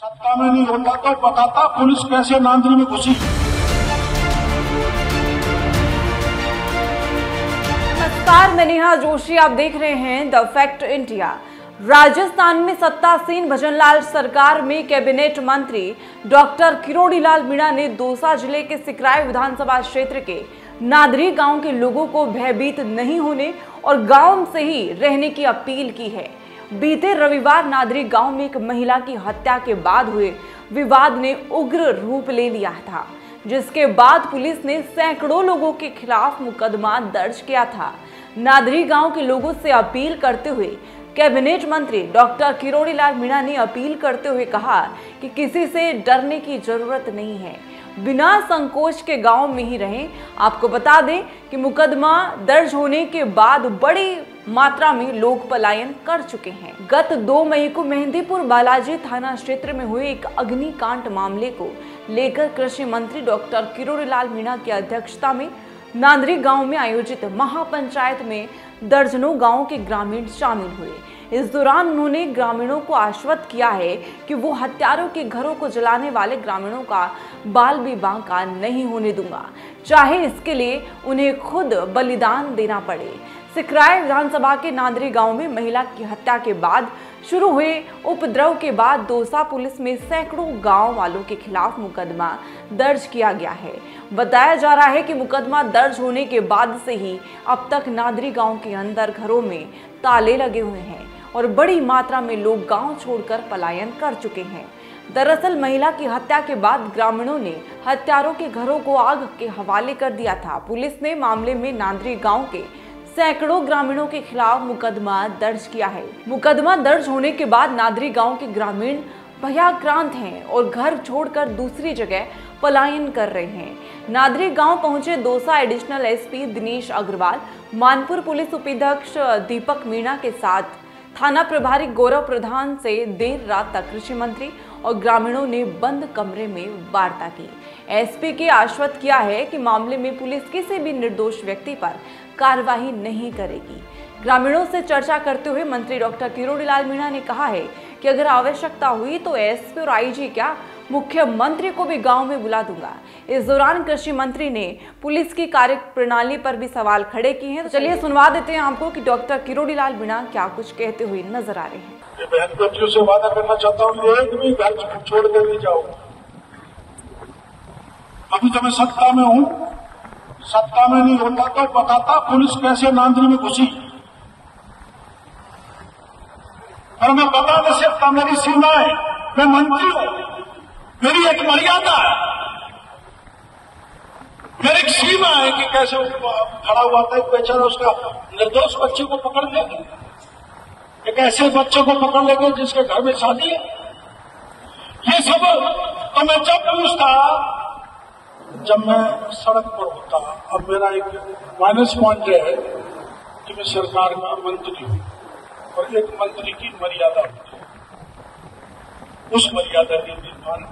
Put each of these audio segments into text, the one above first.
सत्ता में नहीं होता तो बताता पुलिस कैसे नांदरी में घुसी। नमस्कार, मैं नेहा जोशी, आप देख रहे हैं द फैक्ट इंडिया। राजस्थान में सत्तासीन भजनलाल सरकार में कैबिनेट मंत्री डॉक्टर किरोड़ीलाल मीणा ने दौसा जिले के सिकराय विधानसभा क्षेत्र के नादरी गांव के लोगों को भयभीत नहीं होने और गांव से ही रहने की अपील की है। बीते रविवार नादरी गांव में एक महिला की हत्या के बाद हुए विवाद ने उग्र रूप ले लिया था, जिसके बाद पुलिस ने सैकड़ों लोगों के खिलाफ मुकदमा दर्ज किया था। नादरी गांव के लोगों से अपील करते हुए कैबिनेट मंत्री डॉक्टर किरोड़ीलाल मीणा ने अपील करते हुए कहा कि किसी से डरने की जरूरत नहीं है, बिना संकोच के गांव में ही रहें। आपको बता दें कि मुकदमा दर्ज होने के बाद बड़ी मात्रा में लोग पलायन कर चुके हैं। गत 2 मई को मेहंदीपुर बालाजी थाना क्षेत्र में हुए एक अग्निकांड मामले को लेकर कृषि मंत्री डॉक्टर किरोड़ीलाल मीणा की अध्यक्षता में नादरी गांव में आयोजित महापंचायत में दर्जनों गांव के ग्रामीण शामिल हुए। इस दौरान उन्होंने ग्रामीणों को आश्वस्त किया है कि वो हत्यारों के घरों को जलाने वाले ग्रामीणों का बाल भी बांका नहीं होने दूंगा, चाहे इसके लिए उन्हें खुद बलिदान देना पड़े। सिकराय विधानसभा के नादरी गांव में महिला की हत्या के बाद शुरू हुए उपद्रव के बाद दौसा पुलिस में सैकड़ों गांव वालों के खिलाफ मुकदमा दर्ज किया गया है। बताया जा रहा है कि मुकदमा दर्ज होने के बाद से ही अब तक नादरी गांव के अंदर घरों में ताले लगे हुए हैं और बड़ी मात्रा में लोग गांव छोड़कर पलायन कर चुके हैं। दरअसल महिला की हत्या के बाद ग्रामीणों ने हत्यारों के घरों को आग के हवाले कर दिया था। पुलिस ने मामले में नादरी गांव के सैकड़ों ग्रामीणों के खिलाफ मुकदमा दर्ज किया है। मुकदमा दर्ज होने के बाद नादरी गांव के ग्रामीण भयाक्रांत हैं और घर छोड़कर दूसरी जगह पलायन कर रहे हैं। नादरी गांव पहुंचे Dausa additional SP Dinesh Agarwal, Manpur police उपाध्यक्ष दीपक मीणा के साथ थाना प्रभारी गौरव प्रधान से देर रात तक कृषि मंत्री और ग्रामीणों ने बंद कमरे में वार्ता की। एसपी के आश्वस्त किया है कि मामले में पुलिस किसी भी निर्दोष व्यक्ति पर कार्रवाई नहीं करेगी। ग्रामीणों से चर्चा करते हुए मंत्री डॉक्टर किरोड़ीलाल मीणा ने कहा है कि अगर आवश्यकता हुई तो एसपी और आईजी क्या मुख्यमंत्री को भी गांव में बुला दूंगा। इस दौरान कृषि मंत्री ने पुलिस की कार्य प्रणाली पर भी सवाल खड़े किए हैं। तो चलिए सुनवा देते हैं आपको कि डॉक्टर किरोड़ीलाल मीणा क्या कुछ कहते हुए नजर आ रहे हैं। बहन बेटियों से वादा करना चाहता हूँ, एक भी घर छोड़ कर नहीं जाओ। अभी तो मैं सत्ता में हूँ, सत्ता में नहीं होता तो बताता पुलिस कैसे नांदरी में घुसी। और मैं बता नहीं सकता, मेरी सीमा है, मैं मंत्री हूं, मेरी एक मर्यादा है, मेरी एक सीमा है कि कैसे खड़ा हुआ था एक बेचारा, उसका निर्दोष बच्चे को पकड़ लेंगे, एक ऐसे बच्चे को पकड़ लेंगे जिसके घर में शादी है। ये सब तो मैं जब पूछता, जब मैं सड़क पर होता। अब मेरा एक माइनस पॉइंट है कि मैं सरकार का मंत्री हूं और एक मंत्री की मर्यादा होती है, उस मर्यादा के निर्माण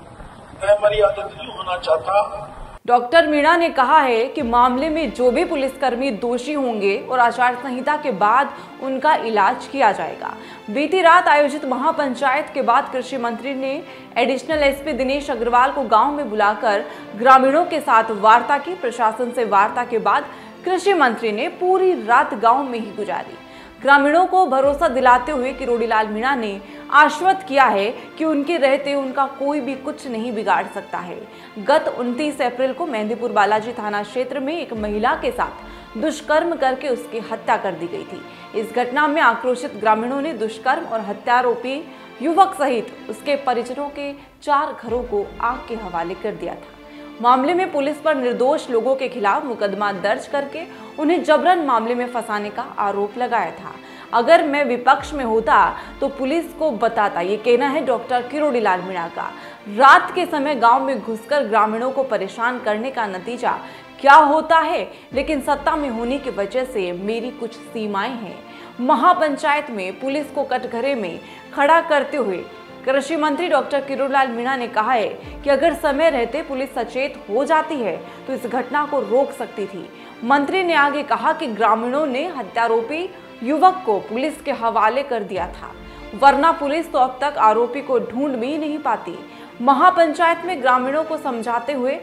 मैं मर्यादित नहीं होना चाहता। डॉक्टर मीणा ने कहा है कि मामले में जो भी पुलिसकर्मी दोषी होंगे और आचार संहिता के बाद उनका इलाज किया जाएगा। बीती रात आयोजित महापंचायत के बाद कृषि मंत्री ने एडिशनल एसपी दिनेश अग्रवाल को गांव में बुलाकर ग्रामीणों के साथ वार्ता की। प्रशासन से वार्ता के बाद कृषि मंत्री ने पूरी रात गांव में ही गुजारी। ग्रामीणों को भरोसा दिलाते हुए किरोड़ीलाल मीणा ने आश्वस्त किया है कि उनके रहते उनका कोई भी कुछ नहीं बिगाड़ सकता है। गत 29 अप्रैल को मेहंदीपुर बालाजी थाना क्षेत्र में एक महिला के साथ दुष्कर्म करके उसकी हत्या कर दी गई थी। इस घटना में आक्रोशित ग्रामीणों ने दुष्कर्म और हत्यारोपी युवक सहित उसके परिजनों के 4 घरों को आग के हवाले कर दिया था। मामले में पुलिस पर निर्दोष लोगों के खिलाफ मुकदमा दर्ज करके उन्हें जबरन मामले में फंसाने का आरोप लगाया था। अगर मैं विपक्ष में होता तो पुलिस को बताता, ये कहना है डॉक्टर किरोड़ीलाल मीणा का। रात के समय गांव में घुसकर ग्रामीणों को परेशान करने का नतीजा क्या होता है, लेकिन सत्ता में होने की वजह से मेरी कुछ सीमाएं हैं। महापंचायत में पुलिस को कटघरे में खड़ा करते हुए कृषि मंत्री डॉक्टर किरोड़ीलाल मीणा ने कहा है कि अगर समय रहते पुलिस सचेत हो जाती है तो इस घटना को रोक सकती थी। मंत्री ने आगे कहा कि ग्रामीणों ने हत्यारोपी युवक को पुलिस के हवाले कर दिया था। वरना पुलिस तो अब तक आरोपी को ढूंढ भी नहीं पाती। महापंचायत में ग्रामीणों को समझाते हुए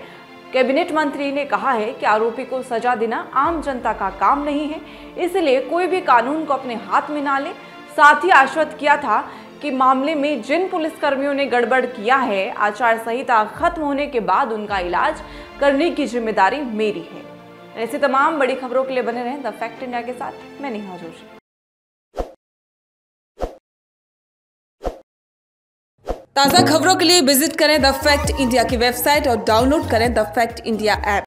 कैबिनेट मंत्री ने कहा है कि आरोपी को सजा देना आम जनता का काम नहीं है, इसलिए कोई भी कानून को अपने हाथ में ना ले। साथ ही आश्वस्त किया था कि मामले में जिन पुलिसकर्मियों ने गड़बड़ किया है, आचार संहिता खत्म होने के बाद उनका इलाज करने की जिम्मेदारी मेरी है। ऐसी तमाम बड़ी खबरों के लिए बने रहें द फैक्ट इंडिया के साथ। मैं नेहा जोशी। ताज़ा खबरों के लिए विजिट करें द फैक्ट इंडिया की वेबसाइट और डाउनलोड करें द फैक्ट इंडिया ऐप।